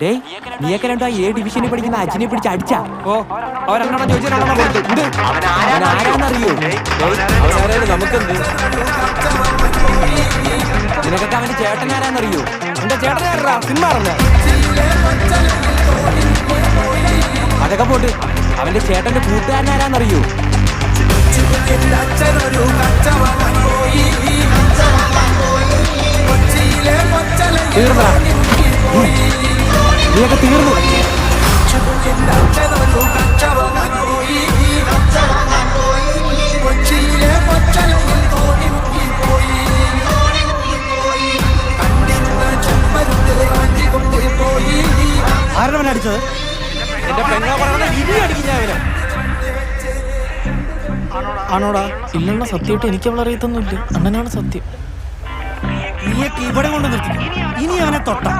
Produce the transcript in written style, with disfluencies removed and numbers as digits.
ഏയ് നീയൊക്കെ രണ്ടോ A ഡിവിഷനിൽ പഠിക്കുന്ന അജിനെ പിടിച്ച് അടിച്ചാ. ഓ അവരെന്നോടാ അവനാരാന്നറിയോ? നമുക്കെന്ത് നിനക്കൊക്കെ അവന്റെ ചേട്ടനാരാന്നറിയോ? എന്റെ ചേട്ടനാരാ സിനിമ അറിഞ്ഞ അതൊക്കെ പോട്ട് അവന്റെ ചേട്ടന്റെ കൂട്ടുകാരനാരാന്നറിയോ? തീർന്നാ നീയൊക്കെ തീർന്നു. ആരുടെ അടിച്ചത്? എന്റെ പെണ്ണാ പറയണ ഇനി അടിക്കും ഞാൻ അവനെ. ആണോടാ? ഇല്ലെന്ന സത്യമായിട്ട് എനിക്ക് അവളെ അറിയത്തൊന്നുമില്ല. അണ്ണനാണ് സത്യം. നീയൊക്കെ ഇവിടെ കൊണ്ട് നിർത്തി. ഇനി അവനെ തൊട്ടാ